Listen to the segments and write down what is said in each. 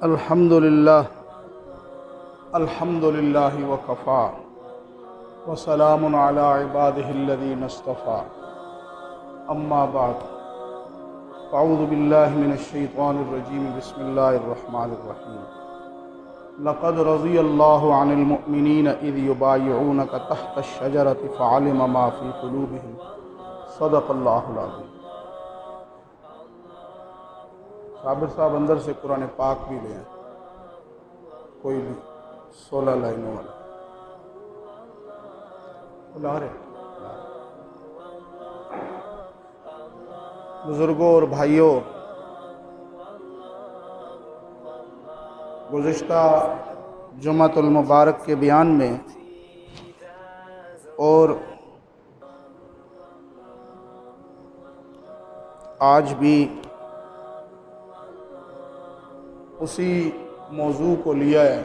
الحمدللہ وکفا وسلام علی عبادہ الذین اصطفیٰ اما بعد اعوذ باللہ من الشیطان الرجیم بسم اللہ الرحمن الرحیم لقد رضی اللہ عن المؤمنین اذ یبایعونک تحت الشجرة فعلم ما فی قلوبہم صدق اللہ العظیم۔ صابر صاحب اندر سے قرآن پاک بھی لے آئیں، کوئی بھی 16 لائنوں والا بلا رہے۔ بزرگوں اور بھائیوں، گزشتہ جمعۃ المبارک کے بیان میں اور آج بھی اسی موضوع کو لیا ہے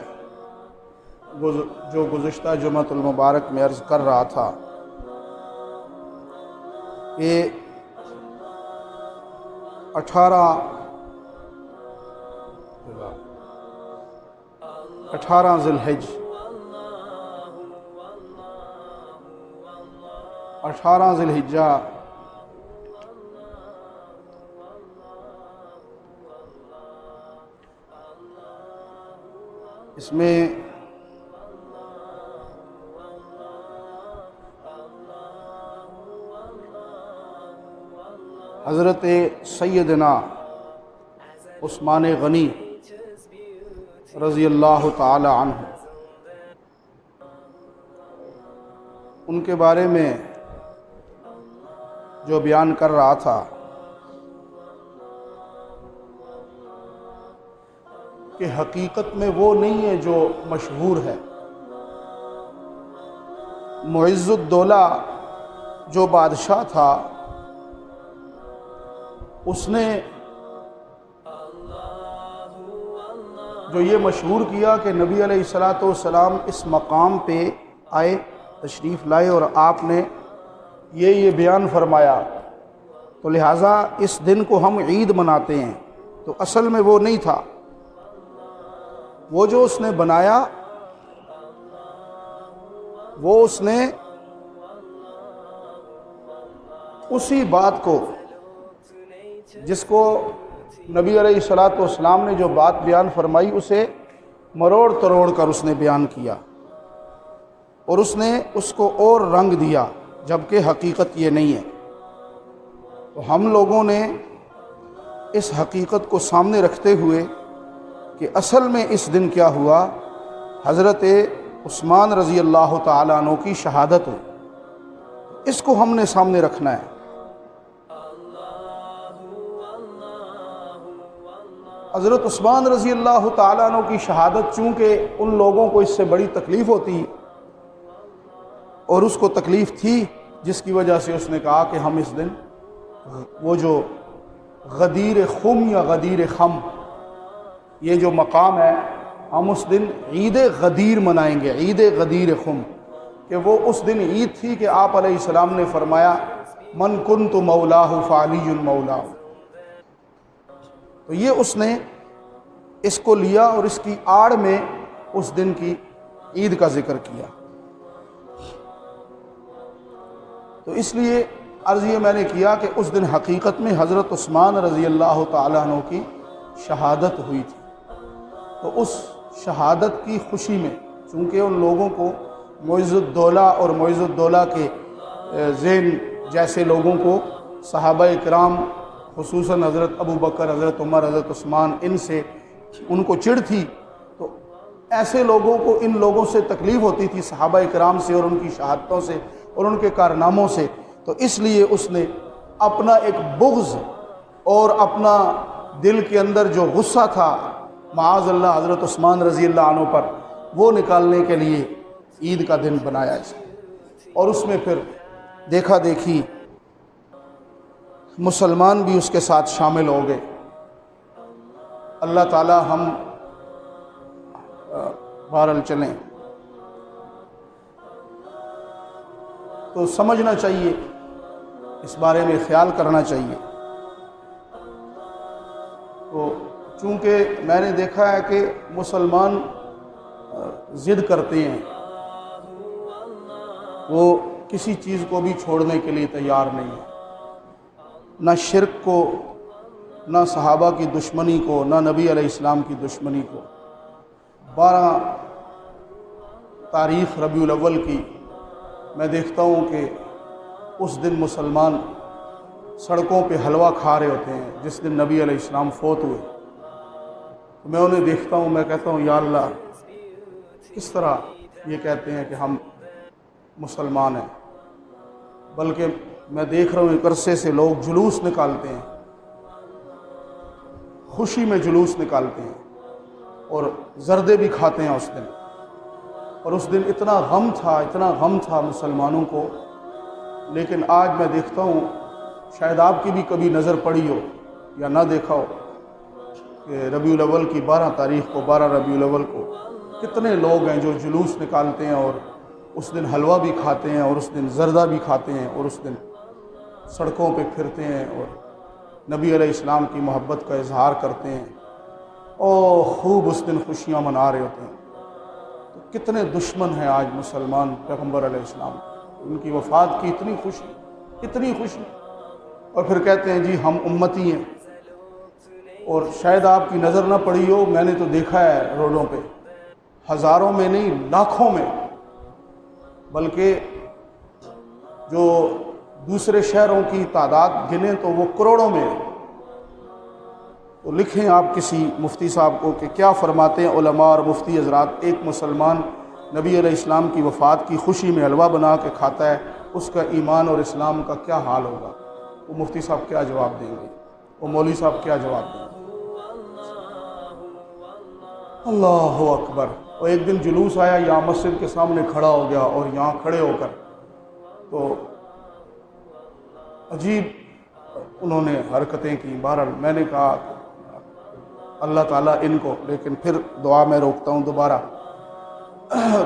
جو گزشتہ جمعۃ المبارک میں عرض کر رہا تھا کہ 18 ذی الحج 18 ذی الحجہ اس میں حضرت سیدنا عثمان غنی رضی اللہ تعالی عنہ ان کے بارے میں جو بیان کر رہا تھا کہ حقیقت میں وہ نہیں ہے جو مشہور ہے۔ معز الدولہ جو بادشاہ تھا اس نے جو یہ مشہور کیا کہ نبی علیہ السلام اس مقام پہ آئے، تشریف لائے اور آپ نے یہ بیان فرمایا، تو لہٰذا اس دن کو ہم عید مناتے ہیں، تو اصل میں وہ نہیں تھا۔ وہ جو اس نے بنایا وہ اس نے اسی بات کو، جس کو نبی علیہ السلام نے جو بات بیان فرمائی، اسے مروڑ تروڑ کر اس نے بیان کیا اور اس نے اس کو اور رنگ دیا، جبکہ حقیقت یہ نہیں ہے۔ تو ہم لوگوں نے اس حقیقت کو سامنے رکھتے ہوئے کہ اصل میں اس دن کیا ہوا، حضرت عثمان رضی اللہ تعالیٰ عنہ کی شہادت ہوئی، اس کو ہم نے سامنے رکھنا ہے۔ حضرت عثمان رضی اللہ تعالیٰ عنہ کی شہادت، چونکہ ان لوگوں کو اس سے بڑی تکلیف ہوتی اور اس کو تکلیف تھی، جس کی وجہ سے اس نے کہا کہ ہم اس دن وہ جو غدیر خم یا غدیر خم، یہ جو مقام ہے، ہم اس دن عید غدیر منائیں گے، عید غدیر خم، کہ وہ اس دن عید تھی کہ آپ علیہ السلام نے فرمایا من کنت مولاہ فعلی مولاہ۔ تو یہ اس نے اس کو لیا اور اس کی آڑ میں اس دن کی عید کا ذکر کیا۔ تو اس لیے عرض یہ میں نے کیا کہ اس دن حقیقت میں حضرت عثمان رضی اللہ تعالیٰ عنہ کی شہادت ہوئی تھی۔ تو اس شہادت کی خوشی میں، چونکہ ان لوگوں کو معز الدولہ اور معز الدولہ کے ذہن جیسے لوگوں کو صحابہ کرام، خصوصاً حضرت ابو بکر، حضرت عمر، حضرت عثمان، ان سے ان کو چڑ تھی، تو ایسے لوگوں کو ان لوگوں سے تکلیف ہوتی تھی، صحابہ کرام سے اور ان کی شہادتوں سے اور ان کے کارناموں سے۔ تو اس لیے اس نے اپنا ایک بغض اور اپنا دل کے اندر جو غصہ تھا معاذ اللہ حضرت عثمان رضی اللہ عنہ پر، وہ نکالنے کے لیے عید کا دن بنایا اس کو، اور اس میں پھر دیکھا دیکھی مسلمان بھی اس کے ساتھ شامل ہو گئے۔ اللہ تعالی ہم بہرحال چلیں تو سمجھنا چاہیے، اس بارے میں خیال کرنا چاہیے۔ تو چونکہ میں نے دیکھا ہے کہ مسلمان ضد کرتے ہیں، وہ کسی چیز کو بھی چھوڑنے کے لیے تیار نہیں ہے، نہ شرک کو، نہ صحابہ کی دشمنی کو، نہ نبی علیہ السلام کی دشمنی کو۔ 12 تاریخ ربیع الاول کی میں دیکھتا ہوں کہ اس دن مسلمان سڑکوں پہ حلوہ کھا رہے ہوتے ہیں، جس دن نبی علیہ السلام فوت ہوئے۔ میں انہیں دیکھتا ہوں، میں کہتا ہوں یا اللہ، کس طرح یہ کہتے ہیں کہ ہم مسلمان ہیں، بلکہ میں دیکھ رہا ہوں ایک عرصے سے لوگ جلوس نکالتے ہیں، خوشی میں جلوس نکالتے ہیں اور زردے بھی کھاتے ہیں اس دن۔ اور اس دن اتنا غم تھا مسلمانوں کو، لیکن آج میں دیکھتا ہوں، شاید آپ کی بھی کبھی نظر پڑی ہو یا نہ دیکھا ہو، کہ ربیع الاول کی 12 تاریخ کو، 12 ربیع الاول کو کتنے لوگ ہیں جو جلوس نکالتے ہیں اور اس دن حلوہ بھی کھاتے ہیں اور اس دن زردہ بھی کھاتے ہیں اور اس دن سڑکوں پہ پھرتے ہیں اور نبی علیہ السلام کی محبت کا اظہار کرتے ہیں اور خوب اس دن خوشیاں منا رہے ہوتے ہیں۔ تو کتنے دشمن ہیں آج مسلمان پیغمبر علیہ السلام، ان کی وفات کی اتنی خوشی، اور پھر کہتے ہیں جی ہم امتی ہیں۔ اور شاید آپ کی نظر نہ پڑی ہو، میں نے تو دیکھا ہے روڈوں پہ، ہزاروں میں نہیں، لاکھوں میں، بلکہ جو دوسرے شہروں کی تعداد گنیں تو وہ کروڑوں میں ہے۔ تو لکھیں آپ کسی مفتی صاحب کو کہ کیا فرماتے ہیں علماء اور مفتی حضرات، ایک مسلمان نبی علیہ السلام کی وفات کی خوشی میں حلوہ بنا کے کھاتا ہے، اس کا ایمان اور اسلام کا کیا حال ہوگا؟ وہ مفتی صاحب کیا جواب دیں گے؟ وہ مولوی صاحب کیا جواب دیں گے؟ اللہ اکبر۔ اور ایک دن جلوس آیا، یہاں مسجد کے سامنے کھڑا ہو گیا اور یہاں کھڑے ہو کر تو عجیب انہوں نے حرکتیں کی۔ بہرحال میں نے کہا اللہ تعالیٰ ان کو، لیکن پھر دعا میں روکتا ہوں دوبارہ۔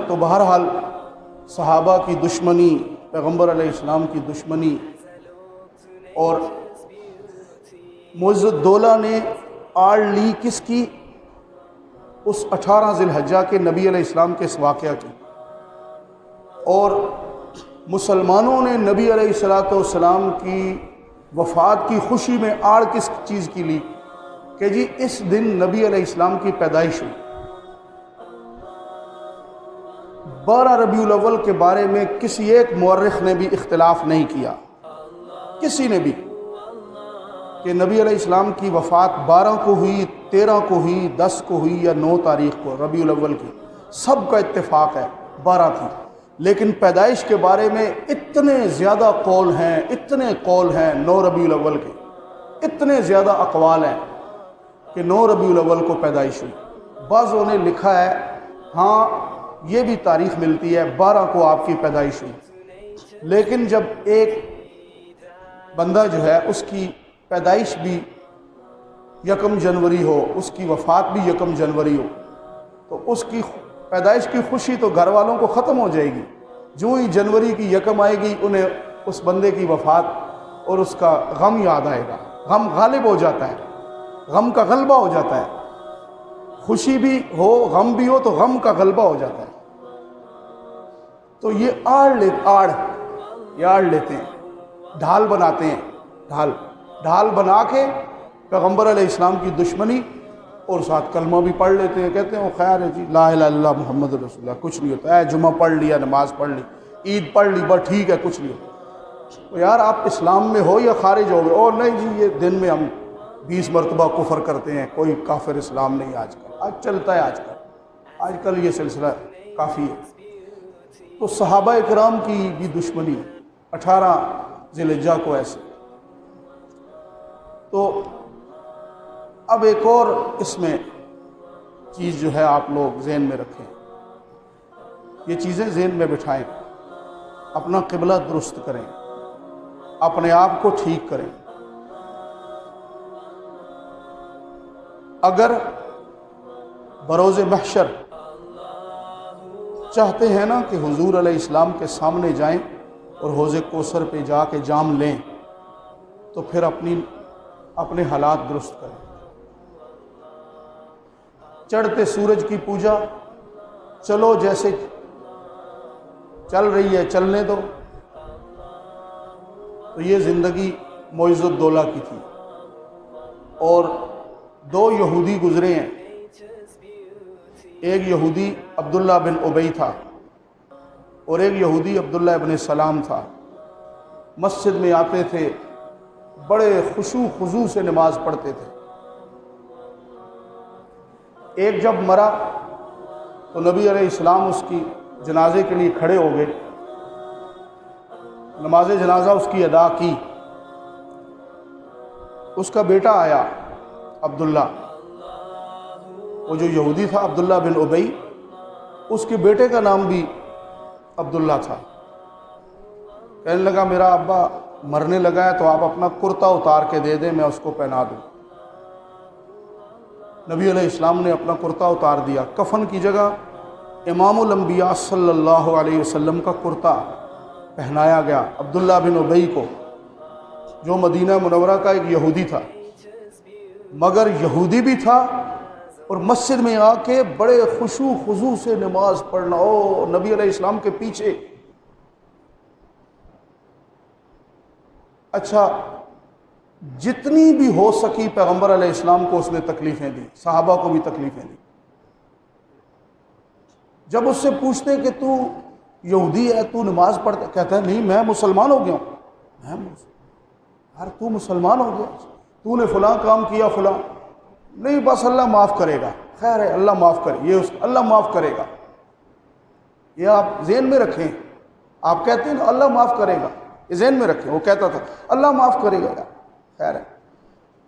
تو بہرحال صحابہ کی دشمنی، پیغمبر علیہ السلام کی دشمنی، اور معز الدولہ نے آڑ لی کس کی؟ اس 18 ذی الحجہ کے نبی علیہ السلام کے اس واقعہ کی۔ اور مسلمانوں نے نبی علیہ السلام کی وفات کی خوشی میں آڑ کس چیز کی لی؟ کہ جی اس دن نبی علیہ السلام کی پیدائش ہوئی۔ 12 ربیع الاول کے بارے میں کسی ایک مورخ نے بھی اختلاف نہیں کیا، کسی نے بھی، کہ نبی علیہ السلام کی وفات 12 کو ہوئی، 13 کو ہوئی، 10 کو ہوئی یا 9 تاریخ کو ربیع الاول کی، سب کا اتفاق ہے 12 تھی۔ لیکن پیدائش کے بارے میں اتنے زیادہ قول ہیں 9 ربیع الاول کے، اتنے زیادہ اقوال ہیں کہ 9 ربیع الاول کو پیدائش ہوئی۔ بعضوں نے لکھا ہے ہاں یہ بھی تاریخ ملتی ہے 12 کو آپ کی پیدائش ہوئی، لیکن جب ایک بندہ جو ہے اس کی پیدائش بھی 1 جنوری ہو، اس کی وفات بھی 1 جنوری ہو، تو اس کی پیدائش کی خوشی تو گھر والوں کو ختم ہو جائے گی۔ جو ہی جنوری کی 1 آئے گی، انہیں اس بندے کی وفات اور اس کا غم یاد آئے گا۔ غم غالب ہو جاتا ہے، غم کا غلبہ ہو جاتا ہے۔ خوشی بھی ہو، غم بھی ہو تو غم کا غلبہ ہو جاتا ہے۔ تو یہ آڑ لیتے ہیں، ڈھال بناتے ہیں، ڈھال بنا کے پیغمبر علیہ السلام کی دشمنی، اور ساتھ کلمہ بھی پڑھ لیتے ہیں، کہتے ہیں وہ خیر ہے جی لا الہ الا اللہ محمد رسول اللہ، کچھ نہیں ہوتا ہے، جمعہ پڑھ لیا، نماز پڑھ لی، عید پڑھ لی، بس ٹھیک ہے، کچھ نہیں ہوتا۔ تو یار آپ اسلام میں ہو یا خارج ہو گئے؟ اور نہیں جی یہ دن میں ہم 20 مرتبہ کفر کرتے ہیں، کوئی کافر اسلام نہیں آج کل، آج چلتا ہے، آج کل یہ سلسلہ کافی ہے۔ تو صحابہ اکرام کی بھی دشمنی 18 ذی الحجہ کو ایسے۔ تو اب ایک اور اس میں چیز جو ہے آپ لوگ ذہن میں رکھیں، یہ چیزیں ذہن میں بٹھائیں، اپنا قبلہ درست کریں، اپنے آپ کو ٹھیک کریں۔ اگر بروز محشر چاہتے ہیں نا کہ حضور علیہ السلام کے سامنے جائیں اور حوض کوثر پہ جا کے جام لیں، تو پھر اپنے حالات درست کریں، چڑھتے سورج کی پوجا، چلو جیسے چل رہی ہے چلنے دو۔ تو یہ زندگی معز الدولہ کی تھی۔ اور دو یہودی گزرے ہیں، ایک یہودی عبداللہ بن ابی تھا اور ایک یہودی عبداللہ ابن سلام تھا۔ مسجد میں آتے تھے، بڑے خشوع خضوع سے نماز پڑھتے تھے۔ ایک جب مرا تو نبی علیہ السلام اس کی جنازے کے لیے کھڑے ہو گئے، نماز جنازہ اس کی ادا کی۔ اس کا بیٹا آیا عبداللہ، وہ جو یہودی تھا عبداللہ بن ابی، اس کے بیٹے کا نام بھی عبداللہ تھا۔ کہنے لگا میرا ابا مرنے لگا ہے تو آپ اپنا کرتا اتار کے دے دیں، میں اس کو پہنا دوں۔ نبی علیہ السلام نے اپنا کرتا اتار دیا۔ کفن کی جگہ امام الانبیاء صلی اللہ علیہ وسلم کا کرتا پہنایا گیا عبداللہ بن ابی کو، جو مدینہ منورہ کا ایک یہودی تھا، مگر یہودی بھی تھا اور مسجد میں آ کے بڑے خشوع خضوع سے نماز پڑھنا، او نبی علیہ السلام کے پیچھے۔ اچھا، جتنی بھی ہو سکی پیغمبر علیہ السلام کو اس نے تکلیفیں دی، صحابہ کو بھی تکلیفیں دی۔ جب اس سے پوچھتے کہ تو یہودی ہے، تو نماز پڑھتا، کہتا ہے نہیں میں مسلمان ہو گیا ہوں۔ یار تو مسلمان ہو گیا، تو نے فلاں کام کیا فلاں، نہیں بس اللہ معاف کرے گا، خیر ہے اللہ معاف کرے، یہ اللہ معاف کرے گا، یہ آپ ذہن میں رکھیں۔ آپ کہتے ہیں نا اللہ معاف کرے گا، یہ ذہن میں رکھیں۔ وہ کہتا تھا اللہ معاف کرے گا، خیر ہے،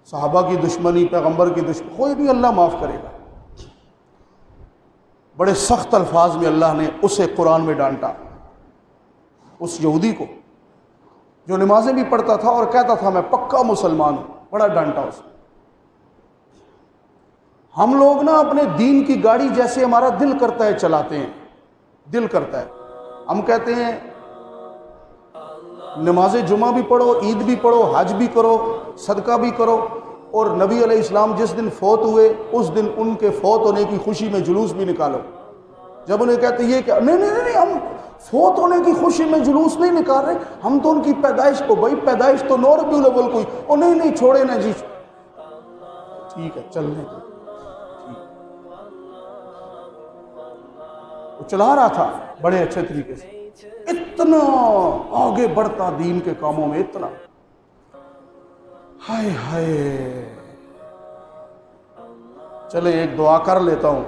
صحابہ کی دشمنی، پیغمبر کی دشمنی، کوئی بھی اللہ معاف کرے گا۔ بڑے سخت الفاظ میں اللہ نے اسے قرآن میں ڈانٹا، اس یہودی کو جو نمازیں بھی پڑھتا تھا اور کہتا تھا میں پکا مسلمان ہوں، بڑا ڈانٹا اسے۔ ہم لوگ نا اپنے دین کی گاڑی جیسے ہمارا دل کرتا ہے چلاتے ہیں، دل کرتا ہے۔ ہم کہتے ہیں نماز جمعہ بھی پڑھو، عید بھی پڑھو، حج بھی کرو، صدقہ بھی کرو، اور نبی علیہ السلام جس دن فوت ہوئے اس دن ان کے فوت ہونے کی خوشی میں جلوس بھی نکالو۔ جب انہیں کہتے یہ کہ نہیں ہم فوت ہونے کی خوشی میں جلوس نہیں نکال رہے، ہم تو ان کی پیدائش کو، بھائی پیدائش تو 9 ربیع الاول کوئی، اور نہیں چھوڑے نا جی، ٹھیک ہے چلنے دو۔ وہ چلا رہا تھا بڑے اچھے طریقے سے، اتنا آگے بڑھتا دین کے کاموں میں، اتنا، ہائے ہائے۔ چلے ایک دعا کر لیتا ہوں،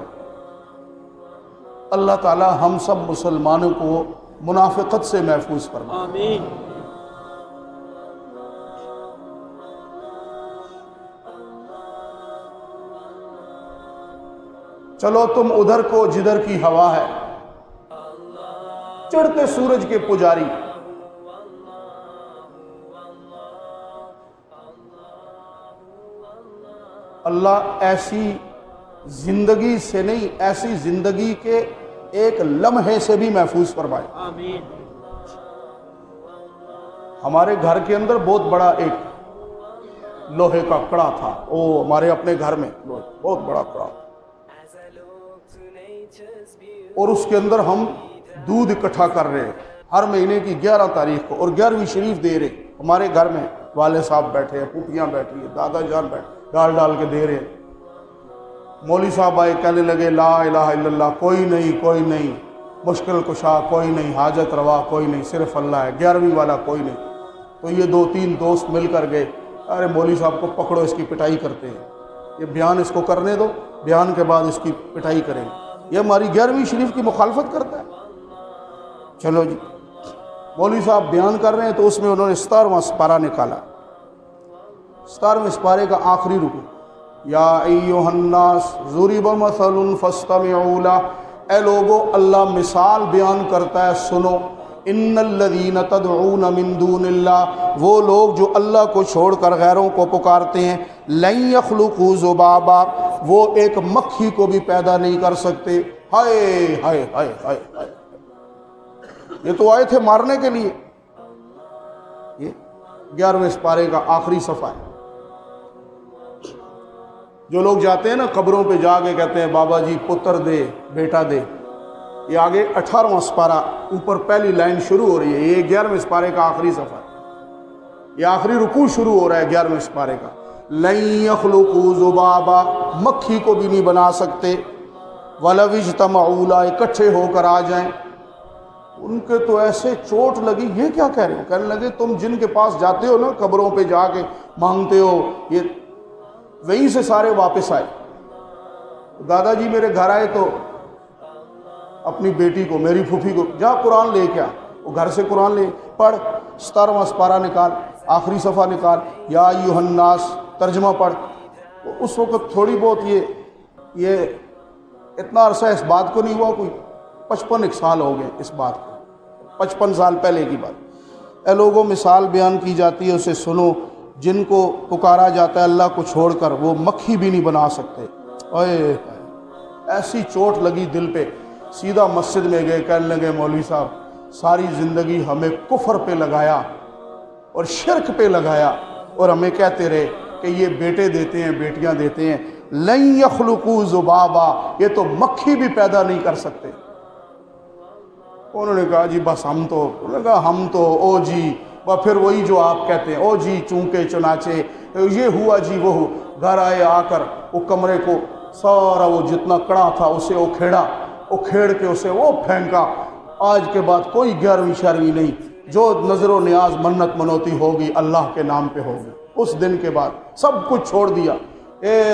اللہ تعالی ہم سب مسلمانوں کو منافقت سے محفوظ فرمائے، آمین۔ چلو تم ادھر کو جدھر کی ہوا ہے، چڑھتے سورج کے پجاری، اللہ ایسی زندگی سے نہیں، ایسی زندگی کے ایک لمحے سے بھی محفوظ فرمائے، آمین۔ ہمارے گھر کے اندر بہت بڑا ایک لوہے کا کڑا تھا، ہمارے اپنے گھر میں بہت بڑا کڑا، اور اس کے اندر ہم دودھ اکٹھا کر رہے ہر مہینے کی 11 تاریخ کو، اور 11ویں شریف دے رہے ہمارے گھر میں، والد صاحب بیٹھے ہیں، پھوپھیاں بیٹھی ہیں، دادا جان بیٹھے، ڈال کے دے رہے ہیں۔ مولوی صاحب آئے، کہنے لگے لا الہ الا اللہ، کوئی نہیں، مشکل کشا کوئی نہیں، حاجت روا کوئی نہیں، صرف اللہ ہے، 11ویں والا کوئی نہیں۔ تو یہ 2-3 دوست مل کر گئے، ارے مولوی صاحب کو پکڑو، اس کی پٹائی کرتے ہیں، یہ بیان اس کو کرنے دو، بیان کے بعد اس کی پٹائی کریں، یہ ہماری 11ویں شریف کی مخالفت کرتا ہے۔ چلو جی، مولوی صاحب بیان کر رہے ہیں تو اس میں انہوں نے 17واں سپارہ نکالا، 17ویں سپارے کا آخری رکوع، یا ایھا الناس ضرب مثل فاستمعوا لہ، اے لوگو اللہ مثال بیان کرتا ہے سنو، ان الذین تدعون من دون اللہ، وہ لوگ جو اللہ کو چھوڑ کر غیروں کو پکارتے ہیں، لن یخلقوا ذبابا، وہ ایک مکھی کو بھی پیدا نہیں کر سکتے۔ ہائے ہائے ہائے ہائے ہائے، یہ تو آئے تھے مارنے کے لیے۔ یہ 11ویں سپارے کا آخری صفحہ ہے۔ جو لوگ جاتے ہیں نا قبروں پہ جا کے کہتے ہیں بابا جی پتر دے بیٹا دے، یہ آگے 18واں سپارہ اوپر پہلی لائن شروع ہو رہی ہے، یہ 11ویں سپارے کا آخری صفحہ، یہ آخری رکوع شروع ہو رہا ہے 11ویں سپارے کا۔ لن یخلقوا ذبابا، مکھی کو بھی نہیں بنا سکتے، ولو اجتمعوا لا، اکٹھے ہو کر آ جائیں۔ ان کے تو ایسے چوٹ لگی، یہ کیا کہہ رہے ہو؟ کہنے لگے تم جن کے پاس جاتے ہو نا قبروں پہ جا کے مانگتے ہو، یہ وہیں سے سارے واپس آئے۔ دادا جی میرے گھر آئے تو اپنی بیٹی کو، میری پھوپھی کو، جا قرآن لے کے آ، وہ گھر سے قرآن لے پڑھ، 17واں سپارہ نکال، آخری صفحہ نکال، یا ایھا الناس ترجمہ پڑھ۔ اس وقت تھوڑی بہت یہ اتنا عرصہ اس بات کو نہیں ہوا، کوئی 55 سال ہو گئے اس بات کو، 55 سال پہلے کی بات۔ اے لوگوں، مثال بیان کی جاتی ہے، اسے سنو، جن کو پکارا جاتا ہے اللہ کو چھوڑ کر وہ مکھی بھی نہیں بنا سکتے۔ اوئے ایسی چوٹ لگی دل پہ، سیدھا مسجد میں گئے، کہنے لگے مولوی صاحب ساری زندگی ہمیں کفر پہ لگایا اور شرک پہ لگایا، اور ہمیں کہتے رہے کہ یہ بیٹے دیتے ہیں بیٹیاں دیتے ہیں، لن یخلقوا ذبابا، یہ تو مکھی بھی پیدا نہیں کر سکتے۔ انہوں نے کہا جی بس انہوں نے کہا ہم تو او جی، پھر وہی جو آپ کہتے ہیں او جی چونکے چنانچے، یہ ہوا جی وہ ہو۔ گھر آئے، آ کر وہ کمرے کو سارا وہ جتنا کڑا تھا اسے وہ کھیڑا، وہ کھیڑ کے اسے وہ پھینکا۔ آج کے بعد کوئی 11ویں 12ویں نہیں، جو نظر و نیاز منت منوتی ہوگی اللہ کے نام پہ ہوگی۔ اس دن کے بعد سب کچھ چھوڑ دیا،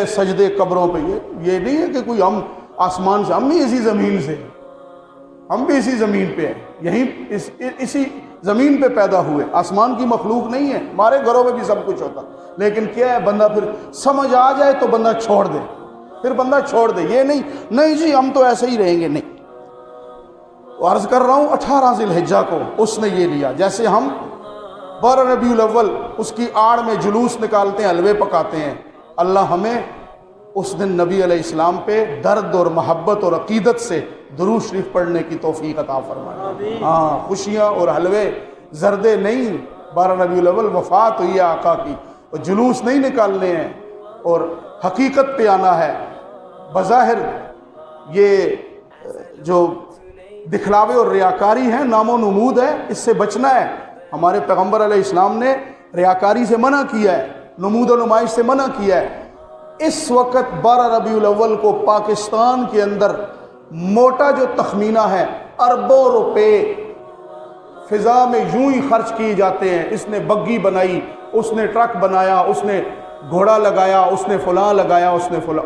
سجدے قبروں پہ۔ یہ نہیں ہے کہ کوئی ہم آسمان سے، ہم بھی اسی زمین سے، ہم بھی اسی زمین پہ ہیں، یہیں اسی زمین پہ پیدا ہوئے، آسمان کی مخلوق نہیں ہے۔ ہمارے گھروں میں بھی سب کچھ ہوتا، لیکن کیا ہے بندہ پھر سمجھ آ جائے تو بندہ چھوڑ دے، پھر بندہ چھوڑ دے۔ یہ نہیں جی ہم تو ایسے ہی رہیں گے، نہیں۔ عرض کر رہا ہوں 18 ذی الحجہ کو اس نے یہ لیا، جیسے ہم 12 ربیع الاول اس کی آڑ میں جلوس نکالتے ہیں، حلوے پکاتے ہیں، اللہ ہمیں اس دن نبی علیہ السلام پہ درد اور محبت اور عقیدت سے درود شریف پڑھنے کی توفیق عطا فرمائے۔ ہاں، خوشیاں اور حلوے زردے نہیں، 12 ربیع الاول وفات ہوئی ہے آقا کی، اور جلوس نہیں نکالنے ہیں، اور حقیقت پہ آنا ہے۔ بظاہر یہ جو دکھلاوے اور ریاکاری ہے، نام و نمود ہے، اس سے بچنا ہے۔ ہمارے پیغمبر علیہ السلام نے ریاکاری سے منع کیا ہے، نمود و نمائش سے منع کیا ہے۔ اس وقت 12 ربیع الاول کو پاکستان کے اندر موٹا جو تخمینہ ہے، اربوں روپے فضا میں یوں ہی خرچ کیے جاتے ہیں۔ اس نے بگی بنائی، اس نے ٹرک بنایا، اس نے گھوڑا لگایا، اس نے فلاں لگایا، اس نے فلاں،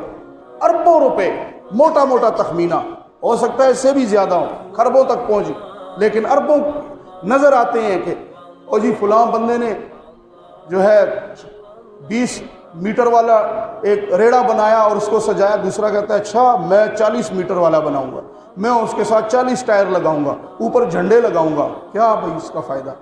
اربوں روپے، موٹا موٹا تخمینہ، ہو سکتا ہے اس سے بھی زیادہ ہو، خربوں تک پہنچی، لیکن اربوں نظر آتے ہیں کہ او جی فلاں بندے نے جو ہے 20 میٹر والا ایک ریڑا بنایا اور اس کو سجایا، دوسرا کہتا ہے اچھا میں 40 میٹر والا بناؤں گا، میں اس کے ساتھ 40 ٹائر لگاؤں گا، اوپر جھنڈے لگاؤں گا، کیا بھائی اس کا فائدہ؟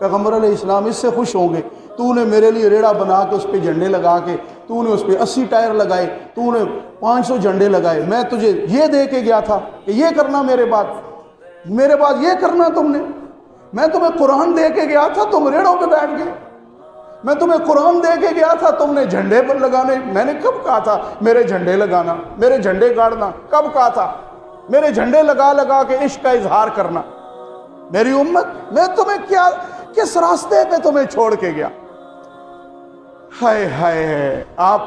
پیغمبر علیہ السلام اس سے خوش ہوں گے، تو نے میرے لیے ریڑا بنا کے اس پہ جھنڈے لگا کے، تو نے اس پہ 80 ٹائر لگائے، تو نے 500 جھنڈے لگائے، میں تجھے یہ دے کے گیا تھا کہ یہ کرنا میرے بعد یہ کرنا تم نے، میں تمہیں قرآن دے کے گیا تھا، تم ریڑوں پہ بیٹھ گئے، میں تمہیں قرآن دے کے گیا تھا، تم نے جھنڈے پر لگانے، میں نے کب کہا تھا میرے جھنڈے لگانا، میرے جھنڈے گاڑنا، کب کہا تھا میرے جھنڈے لگا لگا کے عشق کا اظہار کرنا؟ میری امت، میں تمہیں کس راستے پہ تمہیں چھوڑ کے گیا؟ ہائے ہائے، آپ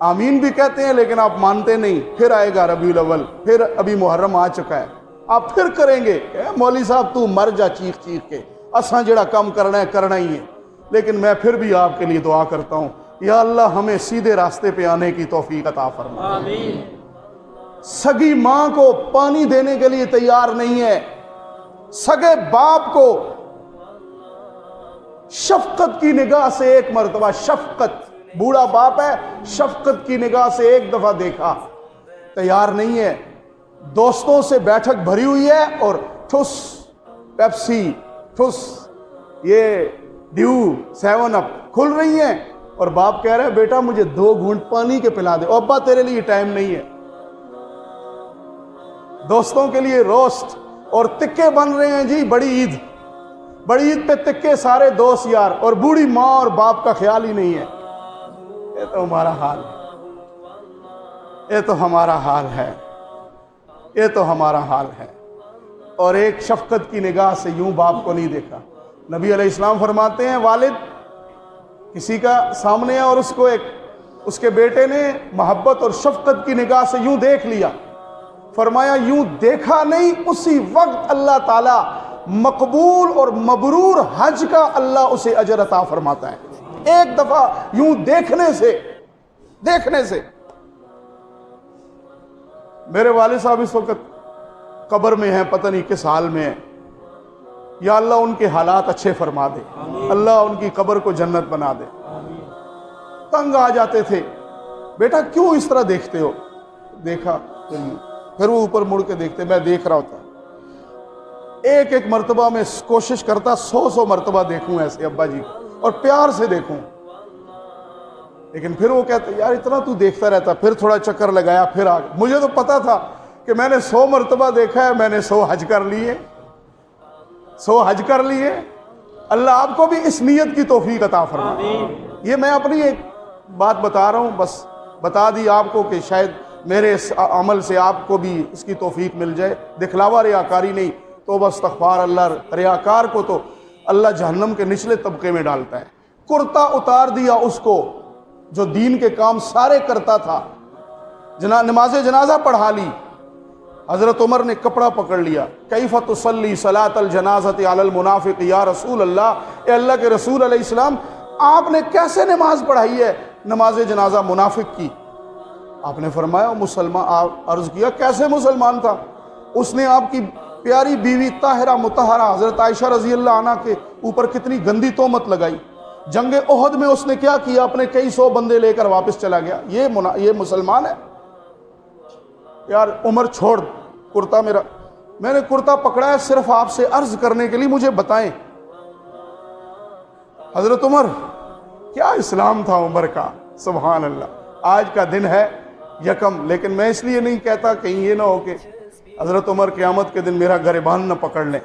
آمین بھی کہتے ہیں لیکن آپ مانتے نہیں۔ پھر آئے گا ربیع الاول، پھر ابھی محرم آ چکا ہے، آپ پھر کریں گے، مولوی صاحب تو مر جا چیخ چیخ کے، اساں جڑا کام کرنا ہے کرنا ہی ہے۔ لیکن میں پھر بھی آپ کے لیے دعا کرتا ہوں، یا اللہ ہمیں سیدھے راستے پہ آنے کی توفیق عطا فرما۔ آمین۔ سگی ماں کو پانی دینے کے لیے تیار نہیں ہے، سگے باپ کو شفقت کی نگاہ سے ایک مرتبہ، شفقت، بوڑھا باپ ہے، شفقت کی نگاہ سے ایک دفعہ دیکھا، تیار نہیں ہے۔ دوستوں سے بیٹھک بھری ہوئی ہے اور ٹھس پیپسی، ٹھس یہ ڈیو 7 اپ کھل رہی ہیں، اور باپ کہہ رہا ہے بیٹا مجھے 2 گھونٹ پانی کے پلا دے، ابا تیرے لیے ٹائم نہیں ہے۔ دوستوں کے لیے روسٹ اور تکے بن رہے ہیں جی، بڑی عید پہ تکے سارے دوست یار، اور بوڑھی ماں اور باپ کا خیال ہی نہیں ہے۔ یہ تو ہمارا حال ہے۔ یہ تو ہمارا حال ہے، یہ تو ہمارا حال ہے۔ اور ایک شفقت کی نگاہ سے یوں باپ کو نہیں دیکھا۔ نبی علیہ السلام فرماتے ہیں والد کسی کا سامنے ہے اور اس کے بیٹے نے محبت اور شفقت کی نگاہ سے یوں دیکھ لیا، فرمایا یوں دیکھا نہیں، اسی وقت اللہ تعالی مقبول اور مبرور حج کا اللہ اسے اجر عطا فرماتا ہے۔ ایک دفعہ یوں دیکھنے سے۔ میرے والد صاحب اس وقت قبر میں ہیں، پتہ نہیں کس حال میں ہیں، یا اللہ ان کے حالات اچھے فرما دے، اللہ ان کی قبر کو جنت بنا دے۔ تنگ آ جاتے تھے، بیٹا کیوں اس طرح دیکھتے ہو؟ دیکھا پھر وہ اوپر مڑ کے دیکھتے، میں دیکھ رہا ہوتا ایک مرتبہ میں کوشش کرتا 100 مرتبہ دیکھوں ایسے ابا جی اور پیار سے دیکھوں، لیکن پھر وہ کہتے یار اتنا تو دیکھتا رہتا، پھر تھوڑا چکر لگایا، پھر آ گیا۔ مجھے تو پتا تھا کہ میں نے 100 مرتبہ دیکھا ہے، میں نے 100 حج کر لیے، 100 حج کر لیے۔ اللہ آپ کو بھی اس نیت کی توفیق عطا فرمائے۔ یہ میں اپنی ایک بات بتا رہا ہوں، بس بتا دی آپ کو کہ شاید میرے اس عمل سے آپ کو بھی اس کی توفیق مل جائے۔ دکھلاوا ریاکاری نہیں، توبہ استغفار اللہ، ریاکار کو تو اللہ جہنم کے نچلے طبقے میں ڈالتا ہے۔ کرتا اتار دیا اس کو جو دین کے کام سارے کرتا تھا، نماز جنازہ پڑھا لی۔ حضرت عمر نے کپڑا پکڑ لیا، کیف تصلی صلاۃ الجنازۃ علی المنافق یا رسول اللہ، اے اللہ کے رسول علیہ السلام آپ نے کیسے نماز پڑھائی ہے نماز جنازہ منافق کی؟ آپ نے فرمایا مسلمان، عرض کیا کیسے مسلمان تھا؟ اس نے آپ کی پیاری بیوی طاہرہ مطہرہ حضرت عائشہ رضی اللہ عنہ کے اوپر کتنی گندی تہمت لگائی۔ جنگ احد میں اس نے کیا کیا؟ اپنے کئی 100 بندے لے کر واپس چلا گیا۔ یہ مسلمان ہے؟ یار عمر چھوڑ کرتا میرا، میں نے کرتا پکڑا ہے صرف آپ سے عرض کرنے کے لیے، مجھے بتائیں حضرت عمر کیا اسلام تھا عمر کا، سبحان اللہ۔ آج کا دن ہے یکم، لیکن میں اس لیے نہیں کہتا کہیں یہ نہ ہو کہ حضرت عمر قیامت کے دن میرا گریبان نہ پکڑ لیں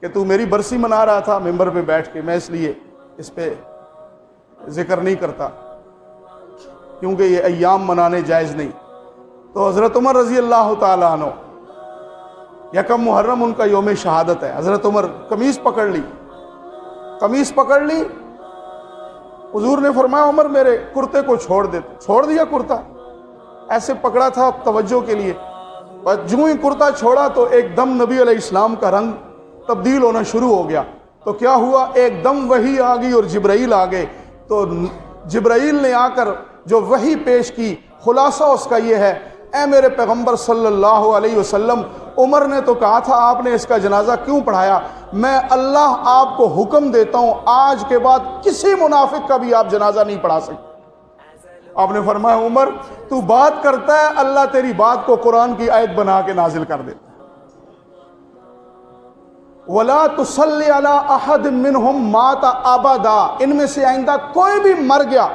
کہ تو میری برسی منا رہا تھا ممبر پہ بیٹھ کے، میں اس لیے اس پہ ذکر نہیں کرتا کیونکہ یہ ایام منانے جائز نہیں۔ تو حضرت عمر رضی اللہ تعالیٰ عنہ، یکم محرم ان کا یوم شہادت ہے، حضرت عمر قمیص پکڑ لی، حضور نے فرمایا عمر میرے کرتے کو چھوڑ دیا کرتا، ایسے پکڑا تھا توجہ کے لیے، بس جو ہی کرتا چھوڑا تو ایک دم نبی علیہ السلام کا رنگ تبدیل ہونا شروع ہو گیا۔ تو کیا ہوا؟ ایک دم وحی آ گئی اور جبرائیل آ گئے۔ تو جبرائیل نے آ کر جو وحی پیش کی، خلاصہ اس کا یہ ہے، اے میرے پیغمبر صلی اللہ علیہ وسلم، عمر نے تو کہا تھا آپ نے اس کا جنازہ کیوں پڑھایا؟ میں اللہ آپ کو حکم دیتا ہوں آج کے بعد کسی منافق کا بھی آپ جنازہ نہیں پڑھا سکتے۔ آپ نے فرمایا عمر تو بات کرتا ہے، اللہ تیری بات کو قرآن کی آیت بنا کے نازل کر دیتا ہے۔ وَلَا تُصَلِّ عَلَىٰ أَحَدٍ مِّنْهُمْ مَاتَ أَبَدًا، ان میں سے آئندہ کوئی بھی مر گیا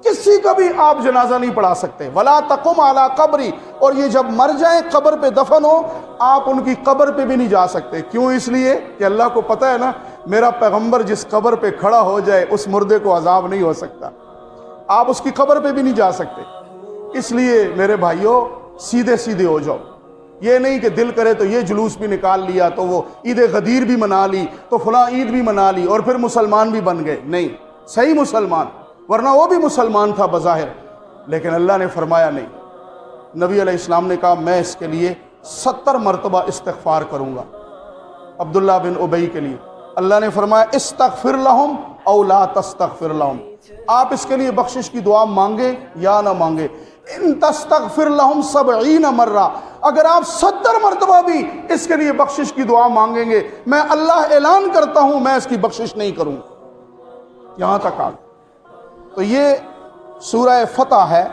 کسی کا بھی آپ جنازہ نہیں پڑھا سکتے۔ وَلَا تَقُمْ عَلَىٰ قَبْرِ، اور یہ جب مر جائیں قبر پہ دفن ہو آپ ان کی قبر پہ بھی نہیں جا سکتے۔ کیوں؟ اس لیے کہ اللہ کو پتہ ہے نا میرا پیغمبر جس قبر پہ کھڑا ہو جائے اس مردے کو عذاب نہیں ہو سکتا، آپ اس کی قبر پہ بھی نہیں جا سکتے۔ اس لیے میرے بھائیوں سیدھے ہو جاؤ، یہ نہیں کہ دل کرے تو یہ جلوس بھی نکال لیا تو وہ عید غدیر بھی منا لی تو فلاں عید بھی منا لی اور پھر مسلمان بھی بن گئے۔ نہیں، صحیح مسلمان، ورنہ وہ بھی مسلمان تھا بظاہر، لیکن اللہ نے فرمایا نہیں۔ نبی علیہ السلام نے کہا میں اس کے لیے 70 مرتبہ استغفار کروں گا عبداللہ بن ابی کے لیے۔ اللہ نے فرمایا استغفر لہم او لا تستغفر لہم، آپ اس کے لیے بخشش کی دعا مانگے یا نہ مانگے، ان تستغفر لہم 70 مرہ، اگر آپ 70 مرتبہ بھی اس کے لیے بخشش کی دعا مانگیں گے میں اللہ اعلان کرتا ہوں میں اس کی بخشش نہیں کروں۔ یہاں تک آ گئے۔ تو یہ سورہ فتح ہے،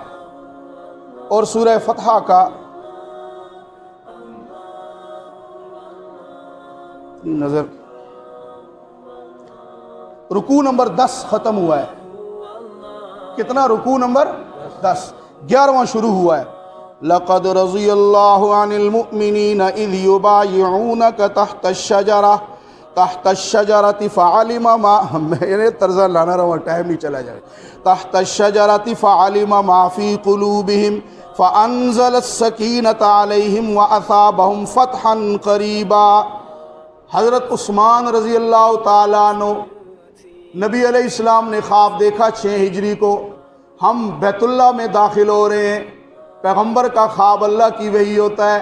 اور سورہ فتح کا نظر رکوع نمبر 10 ختم ہوا ہے۔ کتنا؟ رکوع نمبر 10، 11واں شروع ہوا ہے۔ لَقَدْ رَضِيَ اللَّهُ عَنِ الْمُؤْمِنِينَ إِذْ يُبَايِعُونَكَ تحت الشجرة فعلم ما، میرے طرزہ لانا رہا ٹائم نہیں چلا جائے، تحت الشجرة فعلم ما في قلوبهم فَأَنزَلَ السَّكِينَةَ عَلَيْهِمْ وَأَثَابَهُمْ فَتْحًا قَرِيبًا۔ حضرت عثمان رضی اللہ تعالیٰ عنہ، نبی علیہ السلام نے خواب دیکھا 6 ہجری کو، ہم بیت اللہ میں داخل ہو رہے ہیں۔ پیغمبر کا خواب اللہ کی وحی ہوتا ہے۔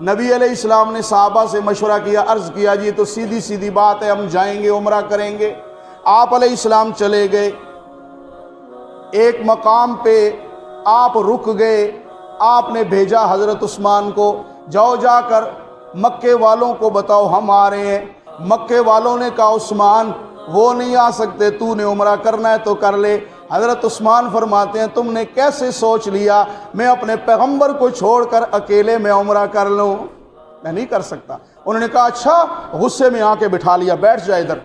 نبی علیہ السلام نے صحابہ سے مشورہ کیا، عرض کیا جی تو سیدھی سیدھی بات ہے، ہم جائیں گے عمرہ کریں گے۔ آپ علیہ السلام چلے گئے، ایک مقام پہ آپ رک گئے، آپ نے بھیجا حضرت عثمان کو، جاؤ جا کر مکے والوں کو بتاؤ ہم آ رہے ہیں۔ مکے والوں نے کہا عثمان وہ نہیں آ سکتے، تو نے عمرہ کرنا ہے تو کر لے۔ حضرت عثمان فرماتے ہیں تم نے کیسے سوچ لیا میں اپنے پیغمبر کو چھوڑ کر اکیلے میں عمرہ کر لوں؟ میں نہیں کر سکتا۔ انہوں نے کہا اچھا، غصے میں آ کے بٹھا لیا، بیٹھ جا ادھر،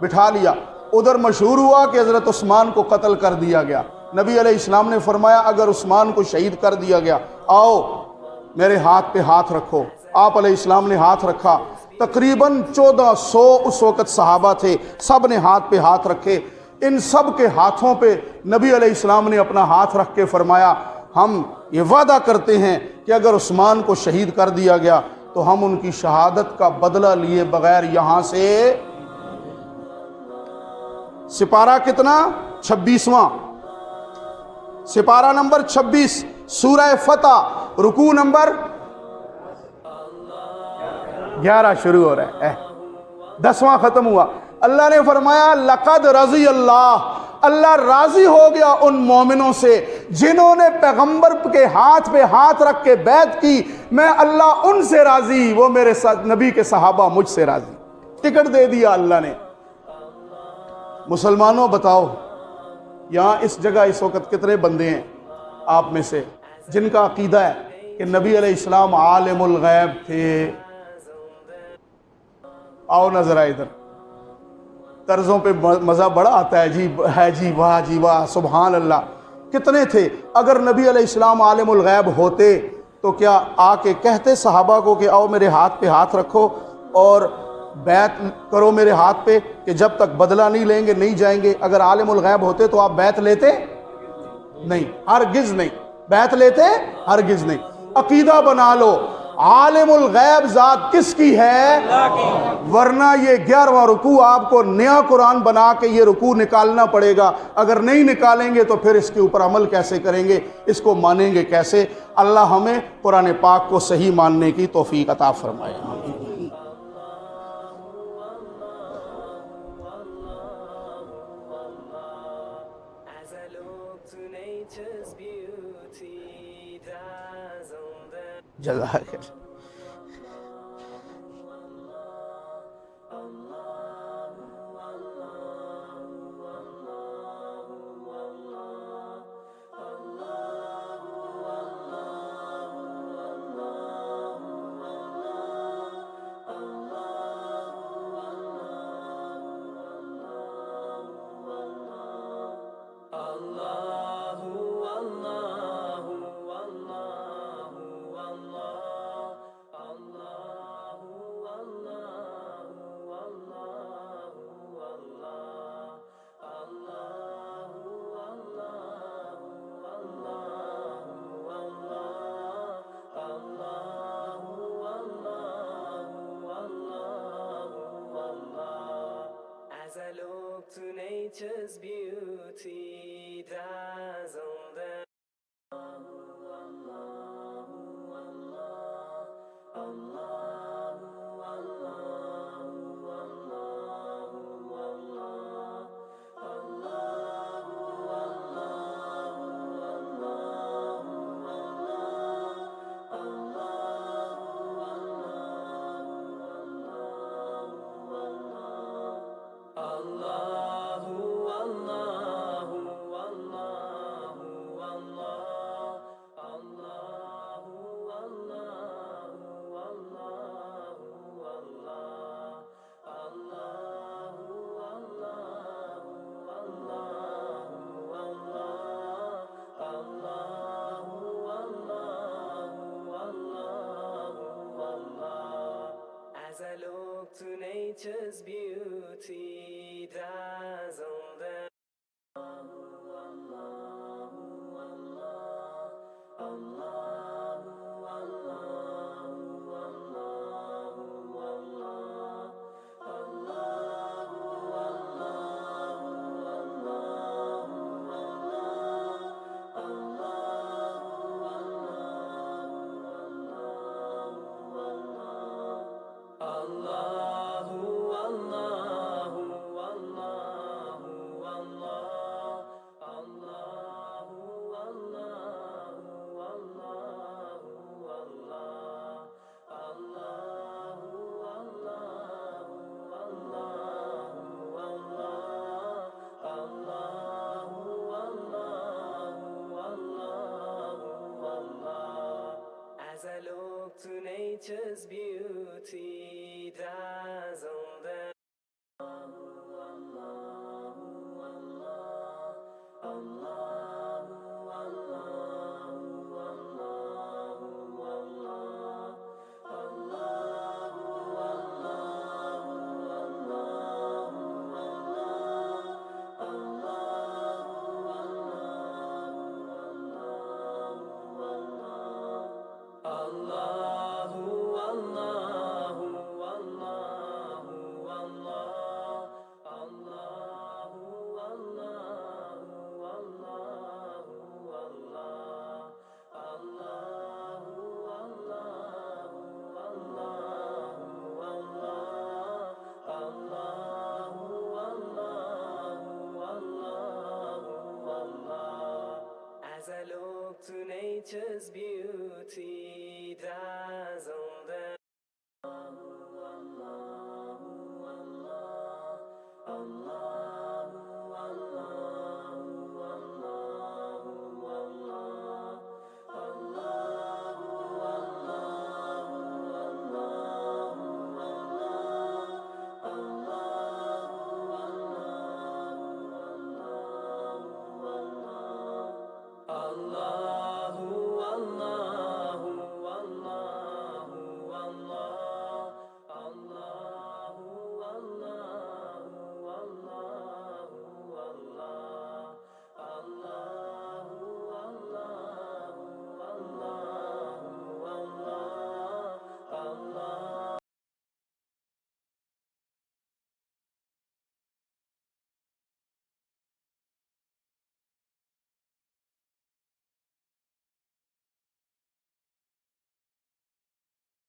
بٹھا لیا۔ ادھر مشہور ہوا کہ حضرت عثمان کو قتل کر دیا گیا۔ نبی علیہ السلام نے فرمایا اگر عثمان کو شہید کر دیا گیا، آؤ میرے ہاتھ پہ ہاتھ رکھو۔ آپ علیہ السلام نے ہاتھ رکھا، تقریباً 1400 اس وقت صحابہ تھے، سب نے ہاتھ پہ ہاتھ رکھے۔ ان سب کے ہاتھوں پہ نبی علیہ السلام نے اپنا ہاتھ رکھ کے فرمایا ہم یہ وعدہ کرتے ہیں کہ اگر عثمان کو شہید کر دیا گیا تو ہم ان کی شہادت کا بدلہ لیے بغیر یہاں سے۔ سپارہ کتنا؟ 26واں، سپارہ نمبر 26، سورہ فتح، رکوع نمبر 11 شروع ہو رہا ہے، 10واں ختم ہوا۔ اللہ نے فرمایا لقد رضی اللہ راضی ہو گیا ان مومنوں سے جنہوں نے پیغمبر کے ہاتھ پہ ہاتھ رکھ کے بیعت کی، میں اللہ ان سے راضی، وہ میرے ساتھ نبی کے صحابہ مجھ سے راضی۔ ٹکٹ دے دیا اللہ نے۔ مسلمانوں بتاؤ یہاں اس جگہ اس وقت کتنے بندے ہیں آپ میں سے جن کا عقیدہ ہے کہ نبی علیہ السلام عالم الغیب تھے؟ آؤ نظر آئے ادھر، طرزوں پہ مزہ بڑا آتا ہے جی، ہے جی، واہ جی واہ، سبحان اللہ۔ کتنے تھے؟ اگر نبی علیہ السلام عالم الغیب ہوتے تو کیا آ کے کہتے صحابہ کو کہ آؤ میرے ہاتھ پہ ہاتھ رکھو اور بیعت کرو میرے ہاتھ پہ کہ جب تک بدلہ نہیں لیں گے نہیں جائیں گے؟ اگر عالم الغیب ہوتے تو آپ بیعت لیتے؟ نہیں، ہرگز نہیں۔ بیعت لیتے؟ ہرگز نہیں۔ عقیدہ بنا لو عالم الغیب ذات کس کی ہے؟ ورنہ یہ 11واں رکوع آپ کو نیا قرآن بنا کے یہ رکوع نکالنا پڑے گا۔ اگر نہیں نکالیں گے تو پھر اس کے اوپر عمل کیسے کریں گے؟ اس کو مانیں گے کیسے؟ اللہ ہمیں قرآن پاک کو صحیح ماننے کی توفیق عطا فرمائے۔ جزاک اللہ۔ To nature's beauty dazzled and I look to nature's beauty dazzled and Allah nature's beauty, dazzle them. Allahu, Allahu, Allahu, Allah. Allahu, Allahu, Allahu, Allah. Allahu, Allahu, Allahu, Allah. Allahu, Allahu, Allahu, Allah. As I look to nature's beauty, dazzle them.